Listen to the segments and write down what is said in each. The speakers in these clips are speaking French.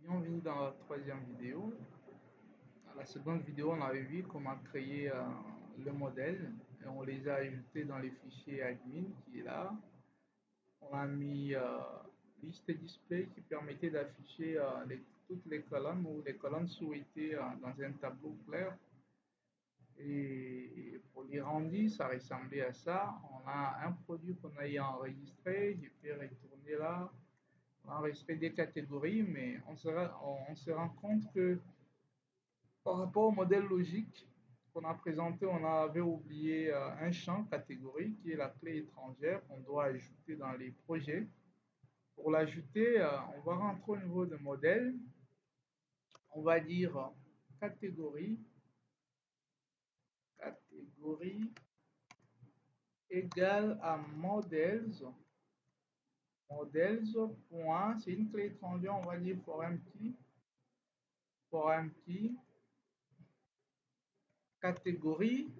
Bienvenue dans la troisième vidéo. Dans la seconde vidéo, on avait vu comment créer le modèle et on les a ajoutés dans les fichiers admin qui est là. On a mis liste display qui permettait d'afficher toutes les colonnes ou les colonnes souhaitées dans un tableau clair. Et pour les rendus, ça ressemblait à ça. On a un produit qu'on a enregistré. Je peux retourner là. On a enregistré des catégories, mais on se rend compte que par rapport au modèle logique qu'on a présenté, on avait oublié un champ catégorie qui est la clé étrangère qu'on doit ajouter dans les projets. Pour l'ajouter, on va rentrer au niveau de modèle. On va dire catégorie, catégorie égale à models. Models, point, c'est une clé étrangère, on va dire foreign key, catégorie.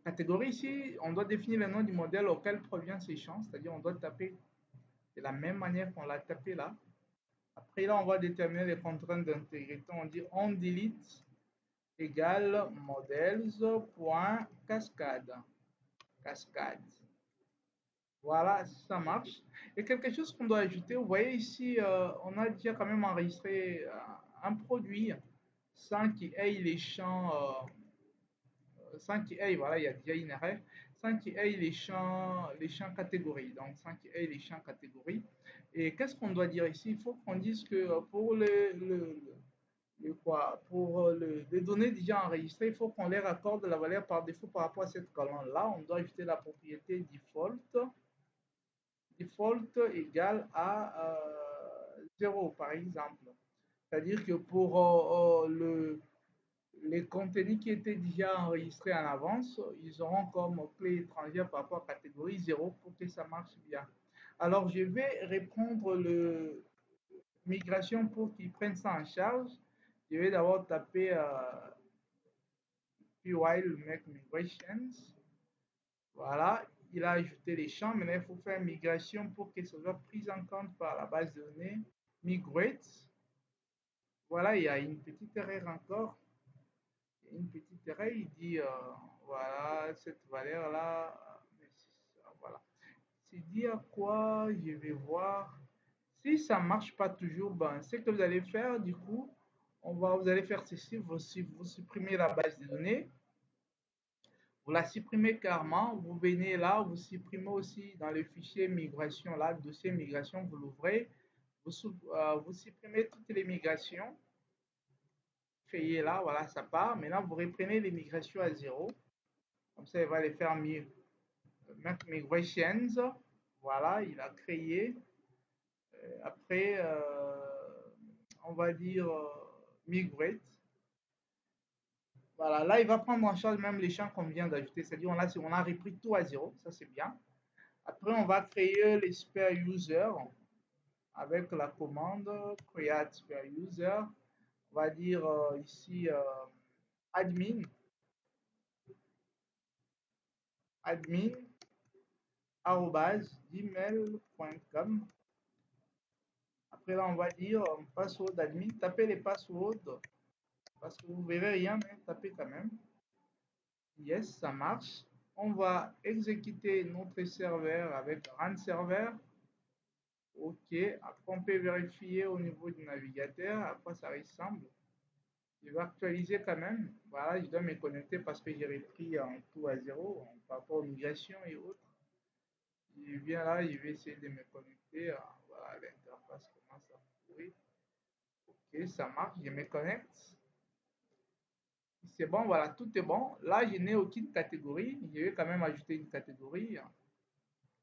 Catégorie ici, on doit définir le nom du modèle auquel provient ces champs, c'est-à-dire on doit taper de la même manière qu'on l'a tapé là. Après là, on va déterminer les contraintes d'intégrité. On dit on delete égale models.cascade. Cascade. Voilà, ça marche. Et quelque chose qu'on doit ajouter, vous voyez ici, on a déjà quand même enregistré un produit sans qu'il ait les champs sans qu'il ait, voilà, il y a déjà une erreur, sans qu'il ait les champs catégories. Donc, sans qu'il ait les champs catégories. Et qu'est-ce qu'on doit dire ici? Il faut qu'on dise que pour pour les données déjà enregistrées, il faut qu'on les raccorde la valeur par défaut par rapport à cette colonne-là. On doit ajouter la propriété default égale à 0, par exemple. C'est-à-dire que pour les contenus qui étaient déjà enregistrés en avance, ils auront comme clé étrangère par rapport à catégorie 0 pour que ça marche bien. Alors, je vais reprendre le migration pour qu'ils prennent ça en charge. Je vais d'abord taper while make migrations. Voilà, il a ajouté les champs. Maintenant, il faut faire migration pour que ça soit pris en compte par la base de données. Migrate. Voilà, il y a une petite erreur encore. Une petite erreur, il dit voilà, cette valeur-là, voilà. C'est dit à quoi je vais voir. Si ça ne marche pas toujours, ben, ce que vous allez faire, du coup, vous allez faire ceci, vous supprimez la base de données, vous la supprimez carrément, vous venez là, vous supprimez aussi dans le fichier migration, là, le dossier migration, vous l'ouvrez, vous supprimez toutes les migrations, feuillet là, voilà, ça part. Maintenant, vous reprenez les migrations à zéro. Comme ça, il va les faire mieux. Make migrations. Voilà, il a créé. Après, on va dire migrate. Voilà, là, il va prendre en charge même les champs qu'on vient d'ajouter. C'est-à-dire, on a repris tout à zéro. Ça, c'est bien. Après, on va créer les super users avec la commande create super user. On va dire ici admin. Admin gmail.com. Après là, on va dire password admin. Tapez les passwords parce que vous verrez rien, mais tapez quand même. Yes, ça marche. On va exécuter notre serveur avec run server. OK. Après, on peut vérifier au niveau du navigateur à quoi ça ressemble. Je vais actualiser quand même. Voilà, je dois me connecter parce que j'ai repris en tout à zéro par rapport aux migrations et autres. Je viens là, je vais essayer de me connecter. Voilà, l'interface commence à courir. Ok, ça marche, je me connecte. C'est bon, voilà, tout est bon. Là, je n'ai aucune catégorie. Je vais quand même ajouter une catégorie.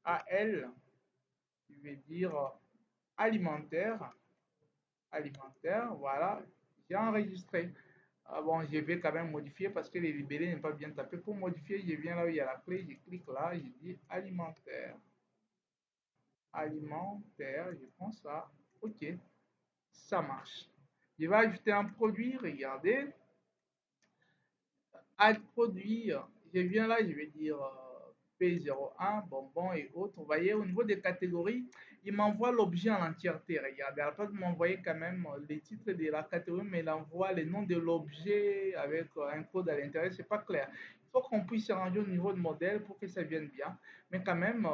AL, je vais dire alimentaire. Alimentaire, voilà. J'ai enregistré. Ah bon, je vais quand même modifier parce que les libellés n'est pas bien tapé. Pour modifier, je viens là où il y a la clé, je clique là, je dis alimentaire. Alimentaire, je prends ça. OK, ça marche. Je vais ajouter un produit, regardez. Add produit, je viens là, je vais dire P01, bonbon et autres. Vous voyez, au niveau des catégories, il m'envoie l'objet en entièreté. Regardez, à la place de m'envoyer quand même les titres de la catégorie, mais il envoie les noms de l'objet avec un code à l'intérieur. C'est pas clair. Il faut qu'on puisse ranger au niveau de modèle pour que ça vienne bien. Mais quand même,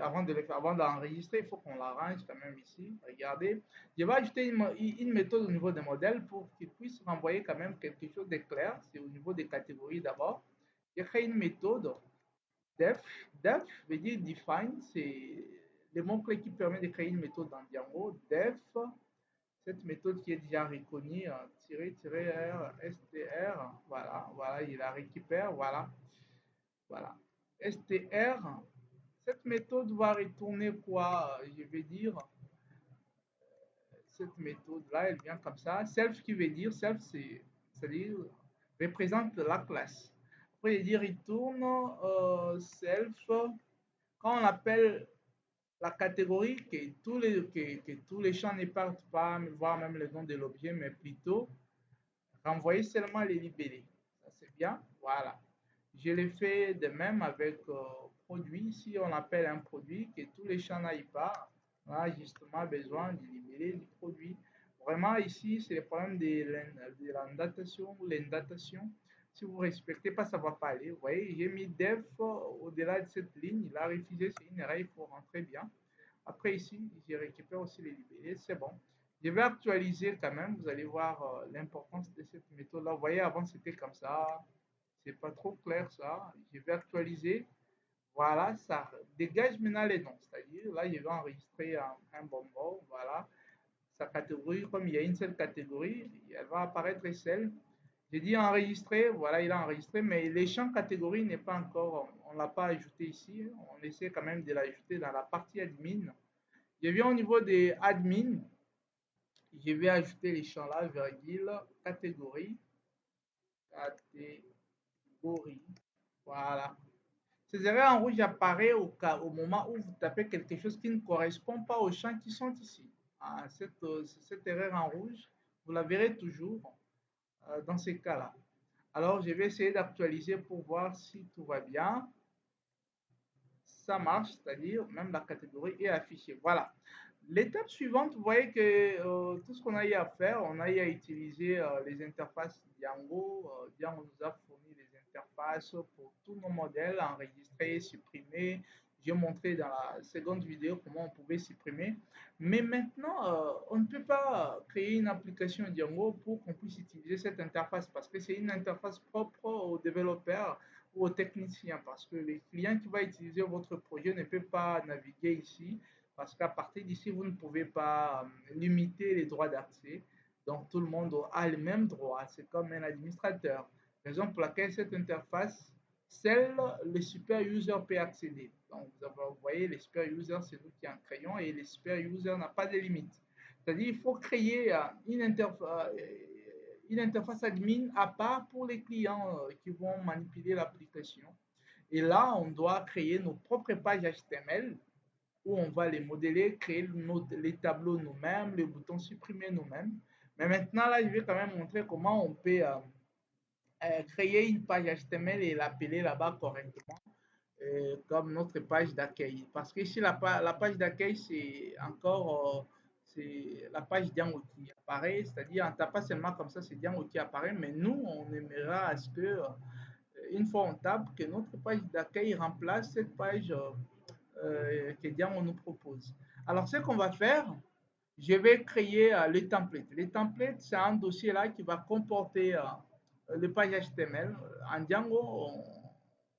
avant de le faire, avant d'enregistrer, il faut qu'on l'arrange quand même ici. Regardez, je vais ajouter une méthode au niveau des modèles pour qu'il puisse renvoyer quand même quelque chose de clair. C'est au niveau des catégories d'abord. J'ai créé une méthode def. Def veut dire define, c'est le mot-clé qui permet de créer une méthode dans Django. Def, cette méthode qui est déjà reconnue, -r, str, voilà, voilà, il la récupère, voilà, voilà. Str, cette méthode va retourner quoi? Je vais dire, cette méthode-là, elle vient comme ça. Self qui veut dire, self, c'est-à-dire, représente la classe. Après, il dit retourne self. Quand on appelle la catégorie, que tous les champs ne partent pas, voire même le nom de l'objet, mais plutôt renvoyer seulement les libellés. Ça, c'est bien. Voilà. Je l'ai fait de même avec produit. Si on appelle un produit, que tous les champs n'aillent pas, on a justement besoin du libellé du produit. Vraiment, ici, c'est le problème de l'indatation ou l'indatation. Si vous ne respectez pas, ça ne va pas aller. Vous voyez, j'ai mis def au-delà de cette ligne. Il a refusé, c'est une erreur, il faut rentrer bien. Après, ici, je récupère aussi les libellés. C'est bon. Je vais actualiser quand même. Vous allez voir l'importance de cette méthode-là. Vous voyez, avant, c'était comme ça. C'est pas trop clair ça. Je vais actualiser. Voilà, ça dégage maintenant les noms. C'est-à-dire, là, je vais enregistrer un bonbon. Voilà. Sa catégorie, comme il y a une seule catégorie, elle va apparaître celle. J'ai dit enregistrer. Voilà, il a enregistré. Mais les champs catégorie n'est pas encore, on ne l'a pas ajouté ici. On essaie quand même de l'ajouter dans la partie admin. Je viens au niveau des admin. Je vais ajouter les champs là, virgule, catégorie. Catégorie. Voilà. Ces erreurs en rouge apparaissent au moment où vous tapez quelque chose qui ne correspond pas aux champs qui sont ici. Ah, cette erreur en rouge, vous la verrez toujours dans ces cas-là. Alors, je vais essayer d'actualiser pour voir si tout va bien. Ça marche, c'est-à-dire même la catégorie est affichée. Voilà. L'étape suivante, vous voyez que tout ce qu'on a eu à faire, on a eu à utiliser les interfaces Django. Django nous a fourni les interfaces pour tous nos modèles, enregistrer, supprimer. J'ai montré dans la seconde vidéo comment on pouvait supprimer. Mais maintenant, on ne peut pas créer une application Django pour qu'on puisse utiliser cette interface parce que c'est une interface propre aux développeurs ou aux techniciens parce que les clients qui vont utiliser votre projet ne peuvent pas naviguer ici parce qu'à partir d'ici, vous ne pouvez pas limiter les droits d'accès. Donc, tout le monde a les mêmes droits. C'est comme un administrateur. Raison pour laquelle cette interface, seul le super user peut accéder. Donc, vous voyez, les super users, c'est nous qui en créons et les super users n'ont pas de limite. C'est-à-dire qu'il faut créer une interface admin à part pour les clients qui vont manipuler l'application. Et là, on doit créer nos propres pages HTML où on va les modeler, créer les tableaux nous-mêmes, les boutons supprimer nous-mêmes. Mais maintenant, là, je vais quand même montrer comment on peut créer une page HTML et l'appeler là-bas correctement, comme notre page d'accueil. Parce que ici, la page d'accueil, c'est encore c'est la page Django qui apparaît, c'est-à-dire en tapant seulement comme ça, c'est Django qui apparaît, mais nous, on aimera à ce que, une fois on tape, que notre page d'accueil remplace cette page que Django nous propose. Alors, ce qu'on va faire, je vais créer les templates. Les templates, c'est un dossier là qui va comporter les pages HTML. En Django,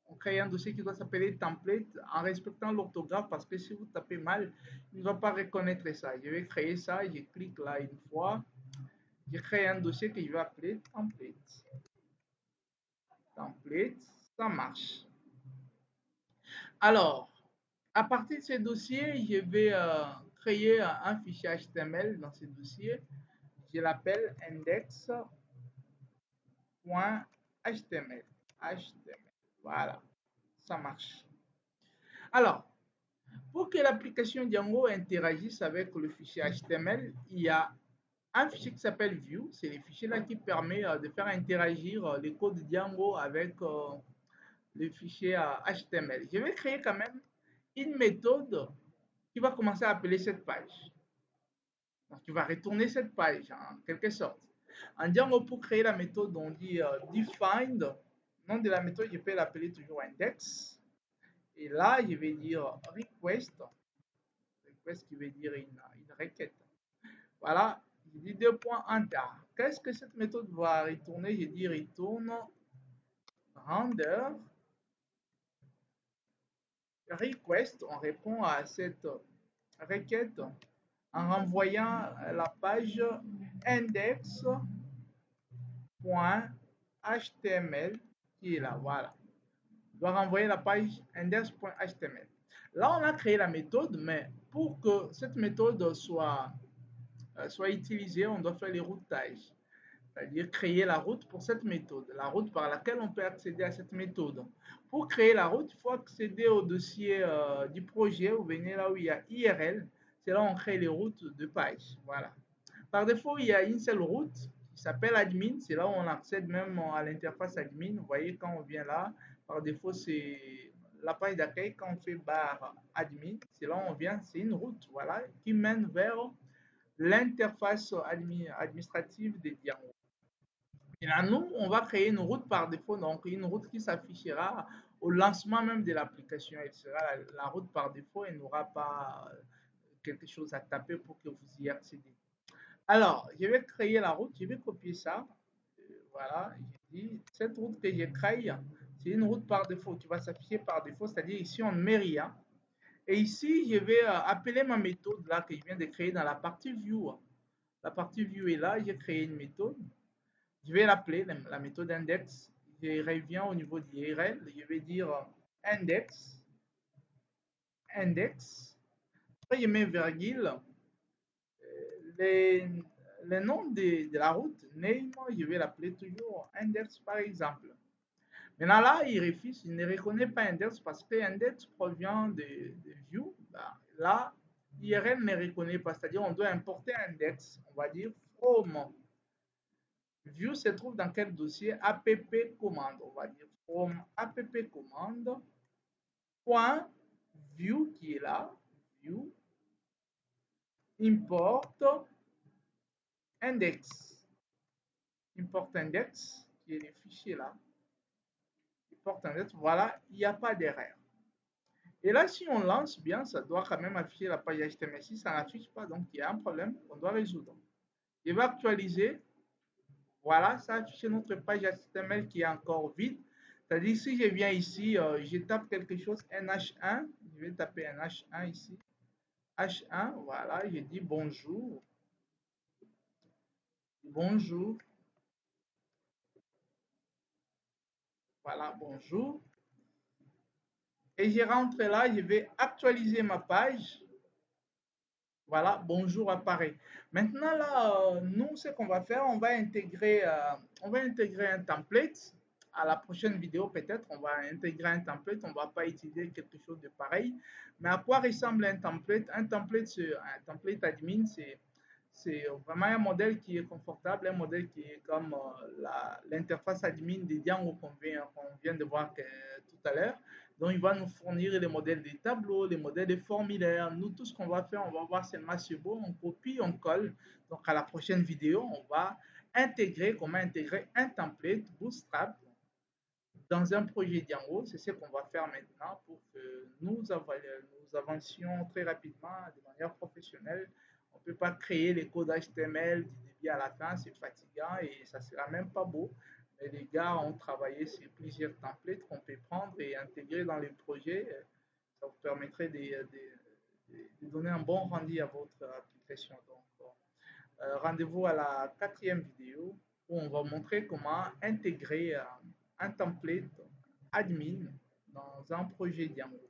on crée un dossier qui doit s'appeler template en respectant l'orthographe parce que si vous tapez mal, il ne va pas reconnaître ça. Je vais créer ça, je clique là une fois, je crée un dossier que je vais appeler template. Template, ça marche. Alors, à partir de ces dossiers, je vais créer un fichier HTML dans ces dossiers. Je l'appelle index.html. HTML. Voilà, ça marche. Alors, pour que l'application Django interagisse avec le fichier HTML, il y a un fichier qui s'appelle View. C'est le fichier là qui permet de faire interagir les codes Django avec le fichier HTML. Je vais créer quand même une méthode qui va commencer à appeler cette page. Donc, tu vas retourner cette page en quelque sorte. En Django, pour créer la méthode, on dit defined. Le nom de la méthode, je peux l'appeler toujours index. Et là, je vais dire request. Request qui veut dire une requête. Voilà, je dis deux points enter. Qu'est-ce que cette méthode va retourner? Je dis retourne render request. On répond à cette requête en renvoyant la page index.html qui est là. Voilà. On doit renvoyer la page index.html. Là, on a créé la méthode, mais pour que cette méthode soit utilisée, on doit faire les routages. C'est-à-dire créer la route pour cette méthode, la route par laquelle on peut accéder à cette méthode. Pour créer la route, il faut accéder au dossier du projet. Vous venez là où il y a IRL, c'est là où on crée les routes de page. Voilà. Par défaut, il y a une seule route qui s'appelle admin, c'est là où on accède même à l'interface admin. Vous voyez, quand on vient là, par défaut, c'est la page d'accueil. Quand on fait barre admin, c'est là où on vient, c'est une route, voilà, qui mène vers l'interface administrative des Django. Et là, nous, on va créer une route par défaut, donc une route qui s'affichera au lancement même de l'application. Elle sera la route par défaut et n'aura pas quelque chose à taper pour que vous y accédez. Alors, je vais créer la route, je vais copier ça. Voilà, j'ai dit, cette route que j'ai créée, c'est une route par défaut qui va s'afficher par défaut, c'est-à-dire ici on ne met rien. Et ici, je vais appeler ma méthode là que je viens de créer dans la partie view. La partie view est là, j'ai créé une méthode. Je vais l'appeler la méthode index. Je reviens au niveau d'IRL. Je vais dire index. Index. Après, je mets virgule. Les, le nom de la route, name, je vais l'appeler toujours index par exemple. Maintenant là, il refuse, il ne reconnaît pas index parce que index provient de view. Là, IRL ne reconnaît pas, c'est-à-dire on doit importer index. On va dire from. View se trouve dans quel dossier? App commande. On va dire from app commande. Point view qui est là. View. Import index. Import index qui est le fichier là. Import index. Voilà, il n'y a pas d'erreur. Et là, si on lance bien, ça doit quand même afficher la page HTML. Si ça n'affiche pas, donc il y a un problème qu'on doit résoudre. Je vais actualiser. Voilà, ça affiche notre page HTML qui est encore vide. C'est-à-dire, si je viens ici, je tape quelque chose, NH1, je vais taper NH1 ici. H1, voilà, je dis bonjour. Bonjour. Voilà, bonjour. Et je rentre là, je vais actualiser ma page. Voilà, bonjour apparaît. Maintenant là, nous, ce qu'on va faire, on va intégrer un template. À la prochaine vidéo, peut-être, on va intégrer un template. On ne va pas utiliser quelque chose de pareil. Mais à quoi ressemble un template? Un template admin, c'est vraiment un modèle qui est confortable, un modèle qui est comme l'interface admin des Django qu'on vient de voir tout à l'heure. Donc, il va nous fournir les modèles des tableaux, les modèles des formulaires. Nous, tout ce qu'on va faire, on va voir seulement sur beau, on copie, on colle. Donc, à la prochaine vidéo, on va comment intégrer un template Bootstrap dans un projet Django. C'est ce qu'on va faire maintenant pour que nous avancions très rapidement de manière professionnelle. On ne peut pas créer les codes HTML du début à la fin, c'est fatigant et ça ne sera même pas beau. Mais les gars ont travaillé sur plusieurs templates qu'on peut prendre et intégrer dans les projets. Ça vous permettrait de donner un bon rendu à votre application. Donc, rendez-vous à la 4e vidéo où on va montrer comment intégrer un template admin dans un projet Django.